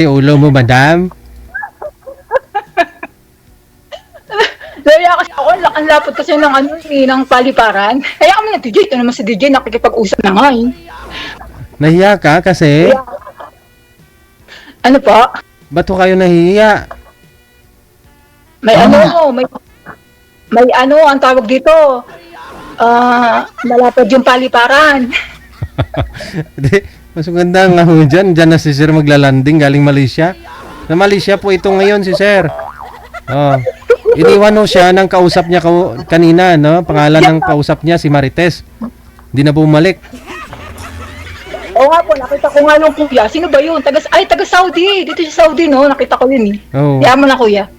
Ulo mo, madam? Kaya kasi ako, ang lapot kasi ng ng paliparan. Kaya kami na DJ, ito naman si DJ, nakikipag-usap na nga eh. Nahiya ka kasi? Kaya, ano po? Ba't ho kayo nahiya? May may ang tawag dito, malapad yung paliparan. Hindi, mas maganda nga ho dyan. Dyan na si Sir maglalanding galing Malaysia. Sa Malaysia po ito ngayon si Sir. Oh. Iniwan ho siya ng kausap niya kanina, no? Pangalan ng kausap niya si Marites. Hindi na bumalik. Oo nga po, nakita ko nga nung kuya. Sino ba yun? Taga Saudi. Dito sa Saudi, no? Nakita ko yun eh. Oh. Yaman na kuya.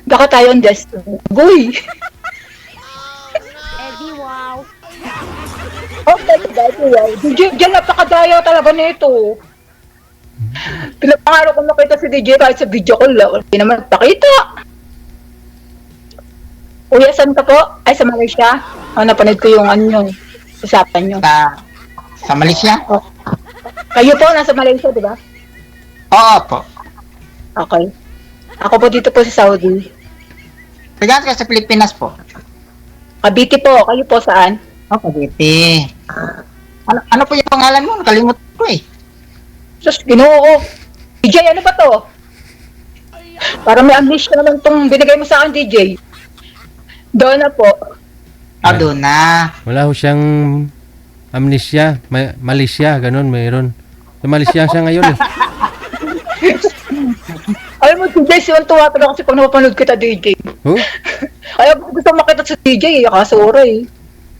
Baka tayo on destiny. Goy! Eddie, wow. Okay, wow. Diyan napakadaya talaga nito. Pinapangaro ko makita si DJ kahit sa video call. Hindi naman pakita. Kuya, saan ka po? Ay, sa Malaysia? Napanood ko yung usapan nyo. Sa Malaysia? Oh. Kayo po, nasa Malaysia, di ba? Oo po. Okay. Ako po dito po sa Saudi. Pagkat ka sa Pilipinas po. Cavite po. Kayo po saan? Cavite. Ano po yung pangalan mo? Nakalimutan ko eh. Sus, Ginoo. DJ, ano ba to? Para may amnesia naman itong binigay mo sa akin, DJ. Donna po. Doon na. Wala ho siyang amnesia. Malaysia, ganun, mayroon. Sa Malaysia siya ngayon eh. Alam mo, DJ, siwan tuwa talaga kasi pag napapanood kita, DJ. Huh? Ay, gusto makita sa DJ, kasura eh.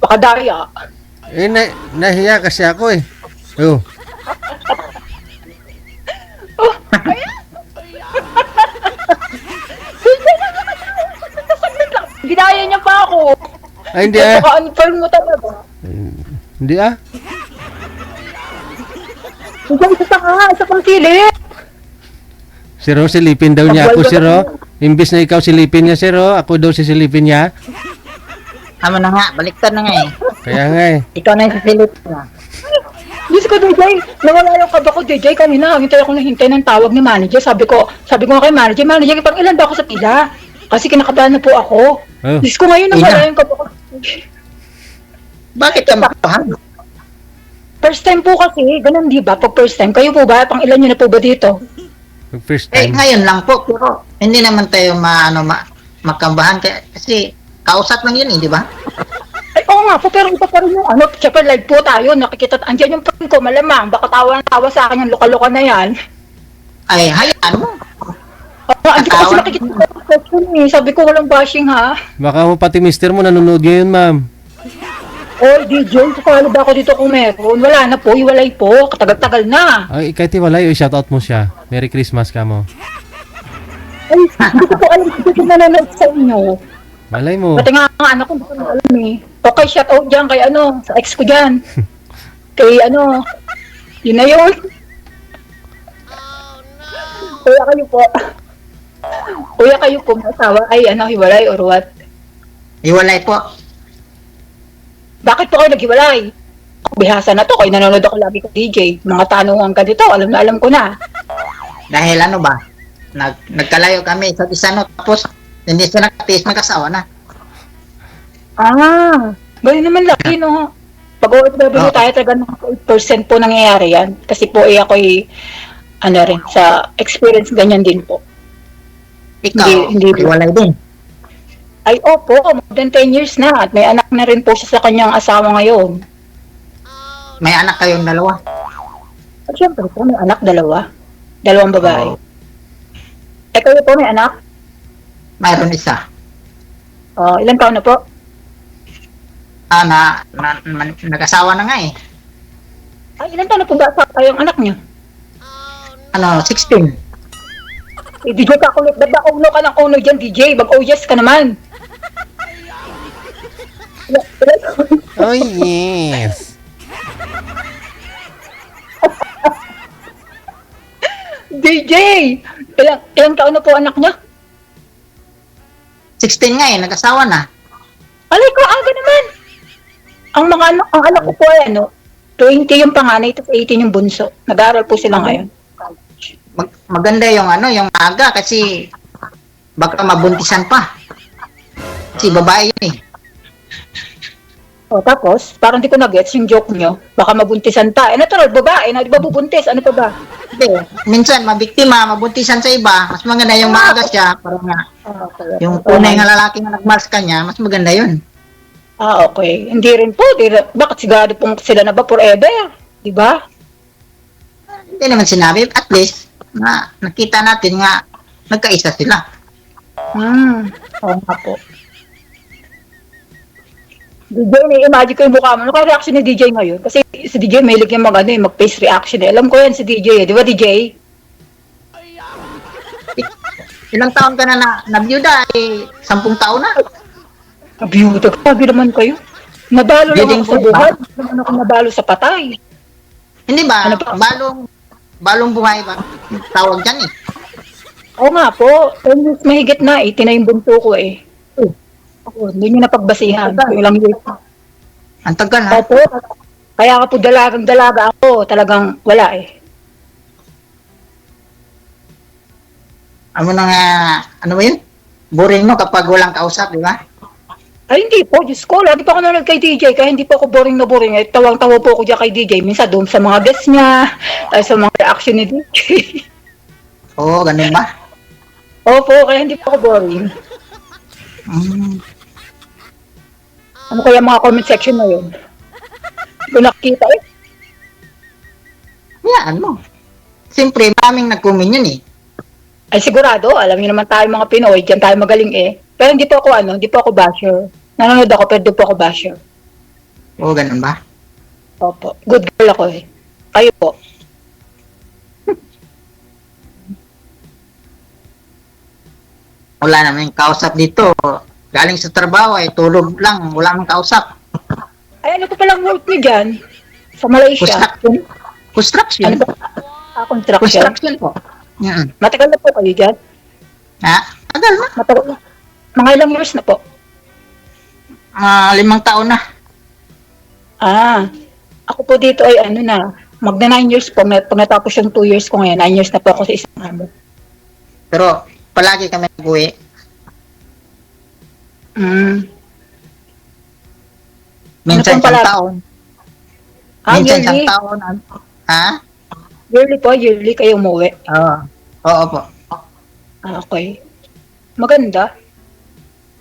Baka daya. Eh, nahiya kasi ako eh. Oh. Oh, ayan. Ginaya niya pa ako. Ay, hindi ah. Baka-unfirm mo talaga. Hindi ah. Isa pang silip. Siro, silipin daw niya ako, Siro. Imbis na ikaw silipin niya, Siro, ako daw sisilipin niya. Tama na nga. Baliktad na nga eh. Kaya nga eh. Ikaw na yung sisilip na. Diyos ko, DJ. Nawala yung kaba ko, DJ. Kanina, hintay ng tawag ni manager. Sabi ko nga kay manager, pang ilan ba ako sa pila? Kasi kinakabahan na po ako. Oh. Diyos ko ngayon, nawala yung kaba ko. Bakit ka makapahan? First time po kasi, ganun di ba? Pag first time, kayo po ba? Pang ilan nyo na po ba dito? Pag first Eh, time. ngayon lang po. Pero hindi naman tayo makambahan. Kasi kausap lang yun eh, di ba? Ay, oo nga po, pero iba pa rin yung syempre live po tayo, nakikita, andyan yung friend ko, malamang, baka tawa sa akin yung luka-luka na yan. Ay, hayaan mo. Andyan ko kasi nakikita ko yung question eh, sabi ko walang bashing ha. Baka mo pati mister mo nanonood ngayon, ma'am. Oy, DJ, kakalo ba ako dito kung meron? Wala na po, iwalay po, katagal-tagal na. Ay, kahit iwalay, shoutout mo siya. Merry Christmas ka mo. Ay, hindi ko po alam kung sino nanonood sa inyo. Malay mo. Pati nga ang anak ko, hindi ko na alam eh. Okay, shout out dyan kay sa ex ko dyan. Kay yun na yun. Kuya kayo po. Kuya kayo po, masawa, ay hiwalay or what? Iwalay po. Bakit po kayo naghiwalay? Bihasa na to, kayo nanonood ako lagi kay DJ. Mga tanungan ka dito, alam ko na. Dahil ano ba? Nagkalayo kami sa isa no. Tapos hindi siya nakatiis mag-asawa na. Ganyan naman lagi, no? Pag OFW tayo, talaga ng 8% po nangyayari yan. Kasi po, ako'y, rin, sa experience, ganyan din po. Ikaw, Hindi. iwalay din. Ay, opo, more than 10 years na. At may anak na rin po siya sa kanyang asawa ngayon. May anak kayong dalawa. At syempre po, may anak, dalawang babae. Oo. Kayo po, may anak? Mayroon isa. Ilan taon na po? Nag-asawa na nga eh. Ay, ilan taon na po ba yung anak niyo? 16. DJ ka kulit. Ba't ba uno ka ng uno dyan, DJ? Bag yes ka naman. Oh, yes. DJ! Ilang taon na po anak niya? 16 nga eh, nag-asawa na. Alay ko, aga naman! Ang anak ko po ay 20 yung panganay, tapos 18 yung bunso. Nag-aaral po sila ngayon. maganda yung yung aga kasi baka mabuntisan pa. Kasi babae yun eh. O, tapos, parang di ko na-gets yung joke nyo. Baka mabuntisan ta. Natural, babae na, di ba bubuntis? Ano pa ba? Hindi, minsan mabiktima, mabuntisan sa iba, mas maganda yung maaga siya, parang nga, yung tunay nga lalaki na nagmars ka niya, mas maganda yun. Okay. Hindi rin po. Bakit sigurado pong sila na ba forever? Di ba? Hindi naman sinabi, at least, na nakita natin nga, nagkaisa sila. Oo nga po. DJ, na-imagine ko yung mukha mo. Ano kaya reaction ni DJ ngayon? Kasi si DJ may yung mag-face reaction eh. Alam ko yan si DJ eh. Di ba DJ? Ilang taon ka na nabiyuda, 10 taon na. Abiyuda. Grabe naman kayo. Nabalo lang Bidding ako sa po ba? buhay. Hindi naman ako nabalo sa patay. Hindi ba, Ano ba? balong buhay ba, tawag dyan eh. Oo nga po. 10 years mahigit na. 18 na yung bunso ko eh. Ako, hindi nyo napagbasihan. Yung ilang years. Ang tagal ha. Opo. Kaya ka po dalagang-dalaga ako. Talagang wala eh. Ano na nga, ano ba yun? Boring mo kapag walang kausap, di ba? Ay, hindi po. Diyos ko, lagi pa ako nanonood kay DJ. Kaya hindi po ako boring na boring. Eh, tawang-tawa po ako dyan kay DJ. Minsan doon sa mga guests niya. Sa mga reaction ni DJ. Oo, ganun ba? Opo, kaya hindi po ako boring. Ano kaya mga comment section na yun? Kung nakikita eh. Yan mo. Siyempre, maraming nag-comment yun eh. Ay sigurado, alam niyo naman tayo mga Pinoy, diyan tayo magaling eh. Pero hindi po ako hindi po ako basher. Nanonood ako pero hindi po ako basher. Oo, ganun ba? Opo, good girl ako eh. Kayo po. Wala naman yung kausap dito. Galing sa trabaho ay tulog lang. Wala nang kausap. Ay ano po palang work niyo dyan? Sa Malaysia? Construction. Construction. Ano ba? Construction. Construction po. Yan. Matagal na po kayo dyan? Ha? Tagal na. Matagal na. Mga ilang years na po? 5 taon na. Ako po dito ay magna 9 years po. Pag natapos yung 2 years ko ngayon, 9 years na po ako sa isang amo. Pero palagi kami nag-uwi. Minsan Ano pong isang taon. Minsan isang yearly? taon. Ha? Yearly po, yearly kayo umuwi. Oo. Oo po. Okay. Maganda.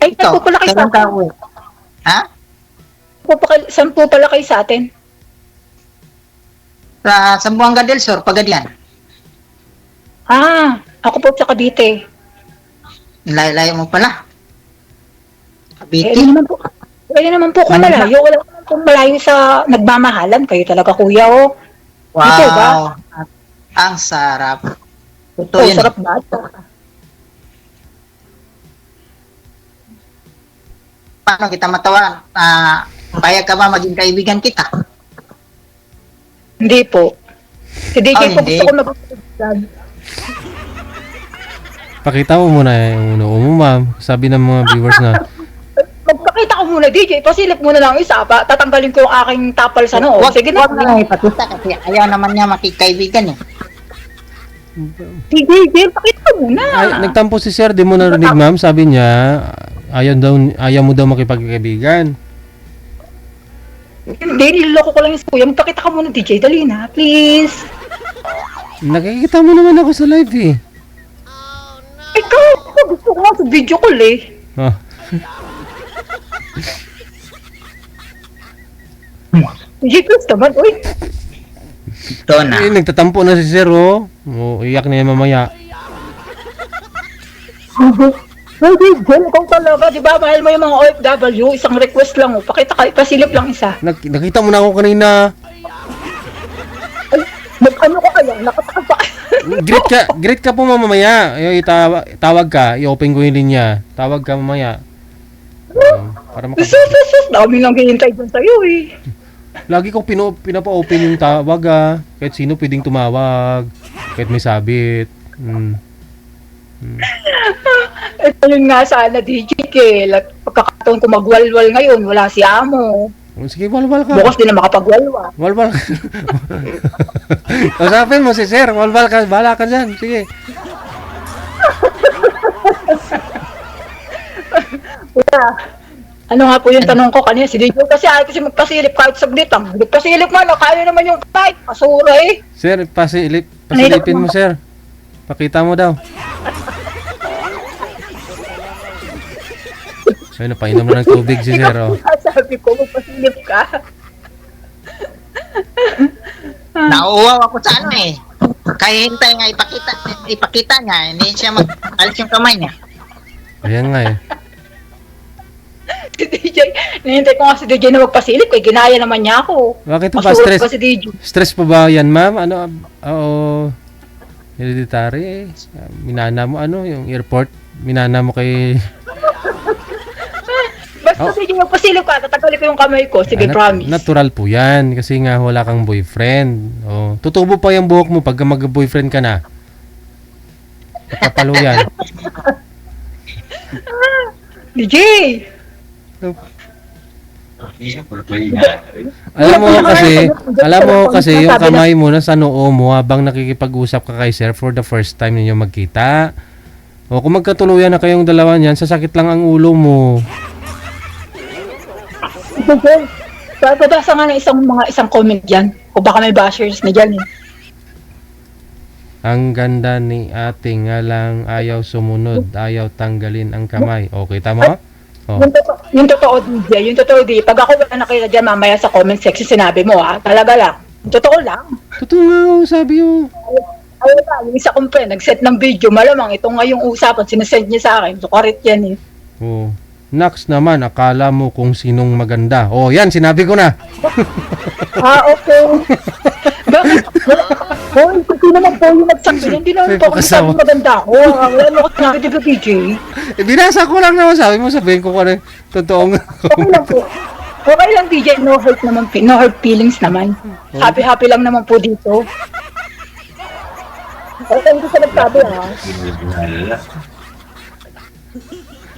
Ay, Ikaw, saan po pala kayo sa kailan ka atin? uwi? Ha? Saan po pala kayo sa atin? Sa Zamboanga del Sur, Pagadian. Ako po sa Cavite. Layo-layo mo pala. Pwede Cavite. naman po. Pwede naman po kung Manila. malayo. Wala naman po malayo sa nagmamahalan. Kayo talaga kuya oh. Dito ba? Wow. Ang sarap. Totoo yun. Sarap ba? Paano kita matawaran? Payag ka ba maging kaibigan kita? Hindi po. Si DJ po hindi. gusto ko mag-vlog. Pakita mo muna yung uno mo, ma'am. Sabi ng mga viewers na, Magpakita ko muna, DJ. Pasilip muna lang isa pa. Tatanggalin ko yung aking tapal sa noo. Wag Sige na. na lang ipatuta kasi ayaw naman niya makikaibigan eh. DJ, pakita ko muna. ay, nagtampo si sir, di mo narinig, ma'am. Sabi niya, ayaw mo daw makipagkaibigan. Hindi, niloloko ko lang yung kuya. Magpakita ka muna, DJ. Dali na, please. Nakikita mo naman ako sa live eh. Ikaw, gusto ko nga sa video call eh. Oh. DJ, please naman. Uy, Ito na. Eh, nagtatampo na si sir, oh. Iyak na yan mamaya. DJ, ikaw talaga. Di ba, mahal mo yung mga OFW. Isang request lang. Oh. Pakita ka, pasilip lang isa. Nakita mo na ako kanina. Mag-ano ka kaya? Nakatakot pa. Greet ka po mamaya. Tawag ka, i-open ko yung linya. Tawag ka mamaya. Para Sus, dami lang hihintay dyan sa'yo eh. Lagi ko pinapa-open yung tawag Kahit sino pwedeng tumawag. Kahit may sabit. Ito yun nga sana, DJ Kel. At pagkakataon ko magwalwal ngayon, wala si Amo. O, sige, walwal ka. Bukas din na makapagwalwa. Walwal ka. Usapin mo si sir. Walwal ka. Bahala ka dyan. Sige. Kuya, ano nga po yung tanong ko kanina? Si DJ kasi ayaw kasi magpasilip kahit saglit. Ang magpasilip man, kaya naman yung kahit kasura eh. Sir, pasilipin mo, sir. Pakita mo daw. Ay, napainom na ng tubig si sir, oh. Sabi ko, magpasilip ka. Nauuwaw ako sa ano eh. Kaya hintay nga ipakita niya, hindi siya mag-alis yung kamay niya. Ayan nga eh. Si DJ, nahintay ko nga si DJ na magpasilip, kaya ginaya naman niya ako. Bakit ba Masuot stress? pa si DJ. Stress pa ba yan, ma'am? Ano, oo. Hereditary eh. Minana mo, ano, yung airport. Minana mo kay... Basta DJ magpasilip ka, tatagalin ko yung kamay ko. Sige, promise. Natural po yan. Kasi nga wala kang boyfriend. Oh, tutubo pa yung buhok mo pagka mag-boyfriend ka na. Kapalo yan. DJ! Alam mo kasi yung kamay mo nasa noo mo habang nakikipag-usap ka kay sir for the first time ninyo magkita. O kung magkatuluyan na kayong dalawa niyan, sasakit lang ang ulo mo. DJ, babasa nga ng isang comment dyan. O baka may bashers na dyan eh. Ang ganda ni ate nga lang ayaw sumunod, ayaw tanggalin ang kamay. Okay, tama? Oh. Yung totoo DJ. Pag ako wala nakita dyan mamaya sa comment section, sinabi mo ha, talaga lang. Yung totoo lang. Totoo nga, oh, sabi oh. Ayun ba, yung isa kong friend, nag-set ng video, malamang ito nga yung usapan, sinasend niya sa akin. So, karit yan eh. Oh. Next naman, akala mo kung sinong maganda. Oh, yan, sinabi ko na. Okay. Bakit? Hoy, kasi naman po yung nagsabi. Hindi naman po ako sabi maganda ako. Wala mo ako sinabi, di ba, DJ? Binasa ko lang naman, sabi mo, sabihin ko kung ano yung totoong. Okay lang po. Okay lang, DJ. No hurt naman. No hurt feelings naman. Happy lang naman po dito. Okay, hindi ko nagsabi, ha?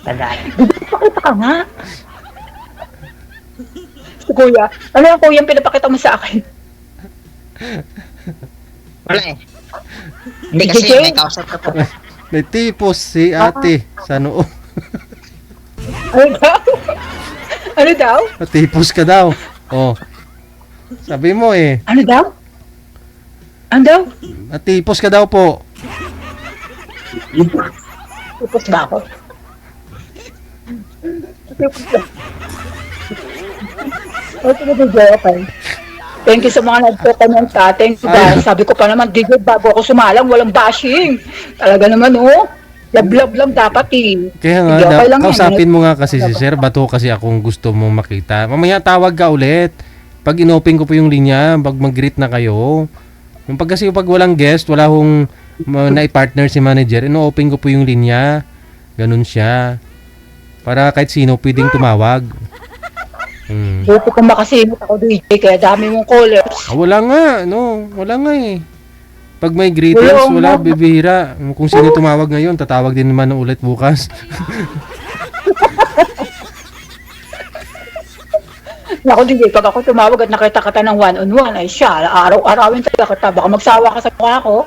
Pakita ka nga. Si Kuya. Ano yung Kuya yung pinapakita mo sa akin? Wala eh. Hindi kasi DJ? may kausap ka po. May tipos si ate sa noo. Ano daw? Ano daw? Tipos ka daw. Oh. Sabi mo eh. Ano daw? Ano daw? Tipos ka daw po. Tapos ba ako? Okay. Thank you sa mga nagko-comment ha. Thank you guys. Sabi ko pa naman, DJ, bago ako sumalang, walang bashing. Talaga naman, oh. Love lang dapat eh. Kaya nga, Hindi, okay lang yan. kausapin mo nga kasi si sir. Bato kasi akong gusto mong makita. Mamaya tawag ka ulit. Pag inopen ko po yung linya, pag mag-greet na kayo. Yung pag kasi pag walang guest, wala hong na-partner si manager, ino-open ko po yung linya. Ganun siya. Para kahit sino pwedeng tumawag. Buti kung makasimot ako DJ, kaya dami mong callers. Wala nga, no. Wala nga eh. Pag may greetings, wala, bibihira. Kung sino tumawag ngayon, tatawag din naman ulit bukas. Naku DJ, pag ako tumawag at nakita kita ng one-on-one, ay siya, araw-arawin talaga kita. Baka magsawa ka sa mukha ko.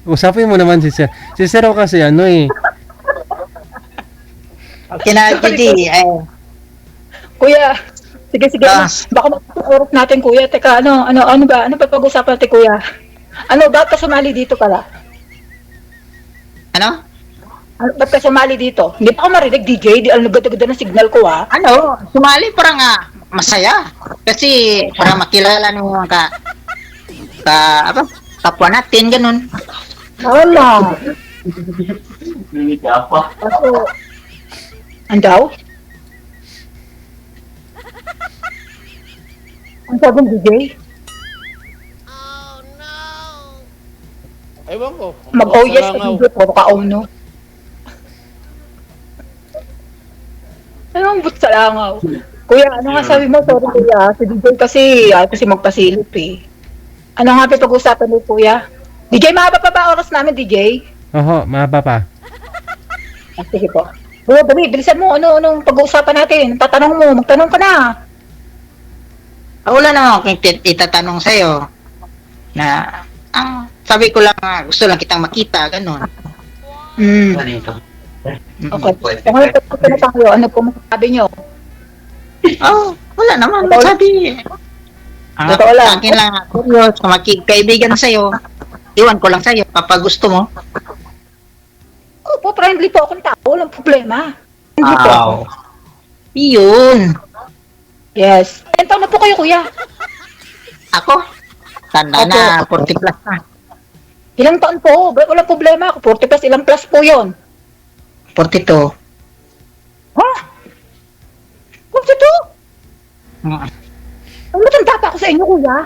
Usapin mo naman si sir. Si sir o kasi ano eh. Okay na, Gigi. Kuya, sige. Baka mag-oras natin, kuya. Teka, ano ba pag-usapan natin, kuya? Ano, ba't ka sumali dito pala? Ano? Ba't ka sumali dito? Hindi pa ako marinig, DJ. Di alam, ganda-ganda ng signal ko, ha? Ano? Sumali para nga masaya. Kasi para makilala ng mga kapwa natin, ganun. Wala. Ako, andaw? Ang sabi ng DJ? Ewan ko. Mag-oh yes ka DJ, puro ka oh no. Anong but sa langaw? Kuya, ano nga sabi mo? Sorry kuya, si DJ kasi magpasilip eh. Ano nga pag-usapan mo kuya? DJ, mahaba pa ba oras namin DJ? Oho, mahaba pa. Sige po. Oo, dali, bilisan mo. Anong pag-uusapan natin? Tatanong mo, magtanong ka na. Wala naman akong itatanong sa'yo na, sabi ko lang, gusto lang kitang makita, ganun. Hmm. Mm. Okay. So, ngayon, tapos na tayo. Ano po masasabi nyo? Wala naman, Totoo- sabi. Totoo lang. Sa akin lang, curious, kaibigan sa'yo, iwan ko lang sa'yo, kapag gusto mo. Opo, friendly po akong tao. Walang problema. Friendly po ako. Iyon. Yes. 10 taon na po kayo, kuya. Ako? Tanda na, 40 plus na. Ilang taon po? Walang problema. 40 plus, ilang plus po yon? 42. Ha? 42? Mm. Ang matanda pa ako sa inyo, kuya.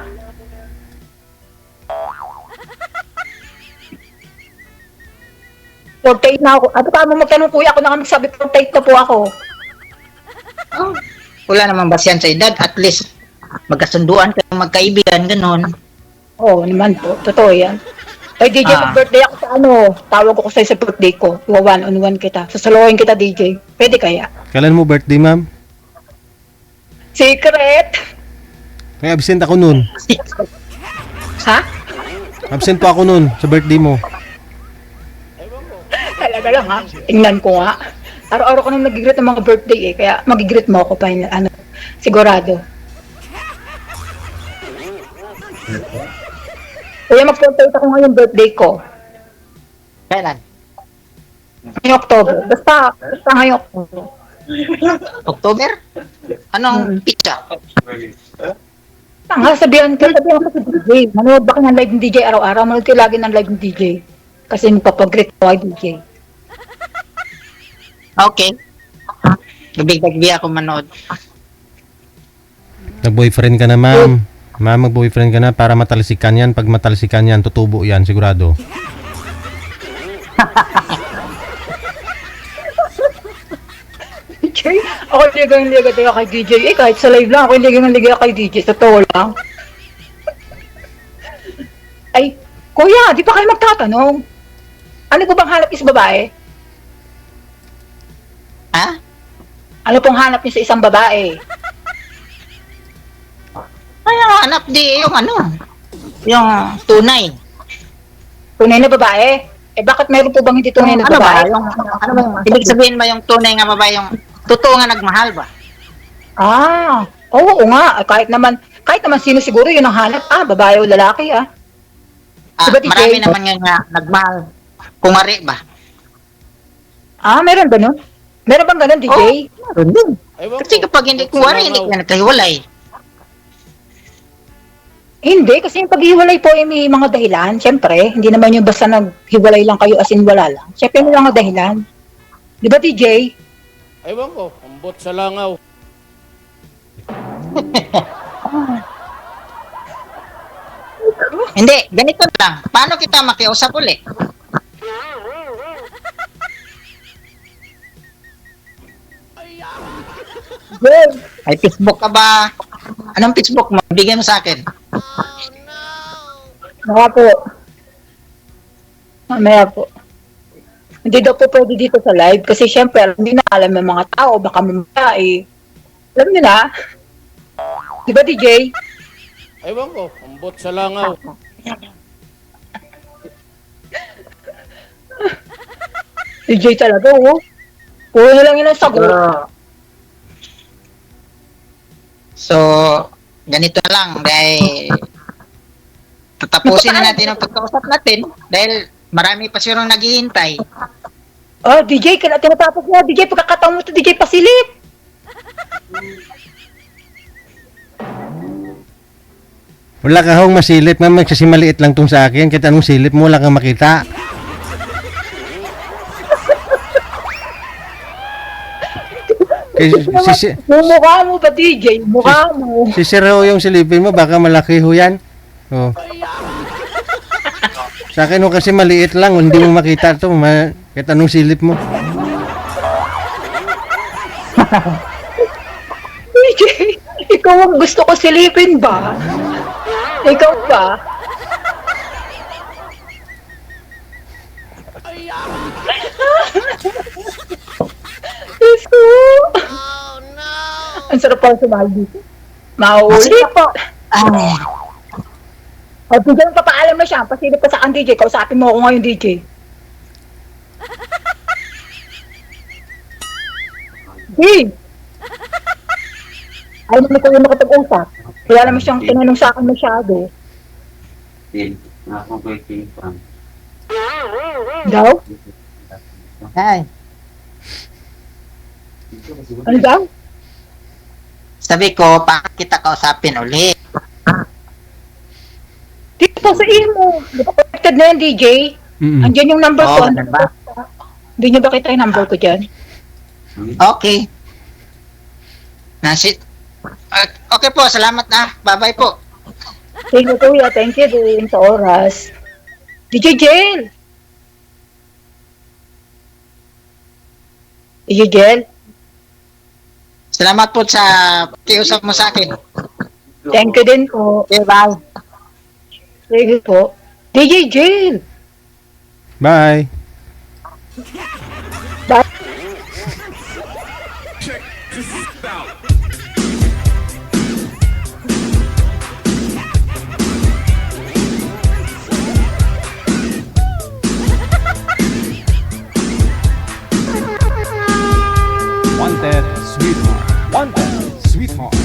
Portrait na ako. Ano pa mo magtanong, kuya? Ako na nga magsabi, portrait na po ako. Wala naman basihan sa edad, at least magkasunduan kayo magkaibigan, ganun. Oo, naman po. Totoo yan. Ay, DJ, pag birthday ako sa tawag ako sa'yo sa birthday ko. One-on-one kita. Sasaluhin kita, DJ. Pwede kaya? Kailan mo birthday, ma'am? Secret! Kaya absent ako nun. Ha? Absent pa ako nun sa birthday mo. Talaga lang, ha? Tingnan ko nga. Araw-araw ko nang nag-greet ng mga birthday, eh. Kaya mag-greet mo ako pa. Sigurado. Kaya mag-portrait ako ngayon birthday ko. Kailan? Ngayong October. Basta ngayong October. October? Anong pizza? Tanga, sabihan ko sa DJ. Manood ba ka ng live ng DJ araw-araw? Manood kayo lagi ng live ng DJ. Kasi magpapag-greet ko kay DJ. Okay. Gabig-gabig ako manood. Nag-boyfriend ka na, ma'am. Ma'am, mag-boyfriend ka na para matalsikan yan. Pag matalsikan yan, tutubo yan, sigurado. DJ? Ako ligang-liga tayo kay DJ. Eh, kahit sa live lang, ako ligang-liga kay DJ. Totoo lang. Ay, kuya, di pa kayo magtatanong? Ano po bang hanap niyo sa babae? Ha? Ano pong hanap niyo sa isang babae? Ay, ang hanap di yung yung tunay. Tunay na babae? Eh, bakit meron po bang hindi tunay na Ano ba? babae? Ano ba yung, ibig sabihin ba yung tunay nga babae, yung totoo nga nagmahal ba? Oo nga. Kahit naman sino siguro yun ang hanap. Babae o lalaki, Diba, DJ? Marami naman nga nagmahal. Kumari ba? Meron ba nun? Meron bang ganun, DJ? Meron din. Kasi kapag hindi kumari, hindi ka nagkahiwalay. Hindi, kasi yung paghiwalay po ay may mga dahilan. Siyempre, hindi naman yung basta naghiwalay lang kayo as in wala lang. Siyempre, may mga dahilan. Di ba, DJ? Ewan ko, ambot sa langaw. Hindi, ganito lang. Paano kita makiusap ulit? Well, Ay, Facebook ka ba? Anong Facebook mo? Bigyan mo sa akin. Maya po. Mamaya po. Hindi daw po pwede dito sa live kasi syempre, hindi na alam ng mga tao. Baka mamaya alam nyo na. Di ba, DJ? Ewan ko, ambot sa langaw. DJ talaga, Puro na lang yun ang sagot. So, ganito na lang. Dahil tatapusin na natin ang pagkausap natin dahil marami pa siyang naghihintay. DJ, tinatapos na. DJ, pagkakataon mo ito, DJ, pasilip. Wala ka hong masilip, ma'am. Kasi maliit lang tong sa akin. Kahit anong silip mo, wala kang makita. Mukha mo ba, DJ? Mukha mo. Si Sir ho yung silipin mo, baka malaki ho yan. Oh. Sa akin ho kasi maliit lang, hindi mo makita to. Kahit anong silip mo. DJ, ikaw ang gusto ko silipin ba? Ikaw ba? Ang sarap pala sumali dito. Mauuli po. Ay, O, DJ, papaalam na siya. Pasilip ka sa akin, DJ. Kausapin mo ako ngayon, DJ. Hey! Ayaw naman ko yung makapag-usap. Kaya naman siyang tinanong sa akin masyado. Daw? ay. Ano daw? Sabi ko, bakit kita kausapin uli? Dito po sa imo. Di ba connected na yan, DJ? Mm-mm. Andiyan yung number ko. Oo, ganun ba? Hindi niyo ba kita yung number ko dyan? Okay. Nasit. Okay po, salamat na. Bye-bye po. Thank you, Kuya. Thank you din sa oras. DJ Jel! DJ Jel? Salamat po sa kiusap mo sa akin. Thank you din po. Okay, bye. Thank you po. DJ Jel! Bye. Bye. Check this out.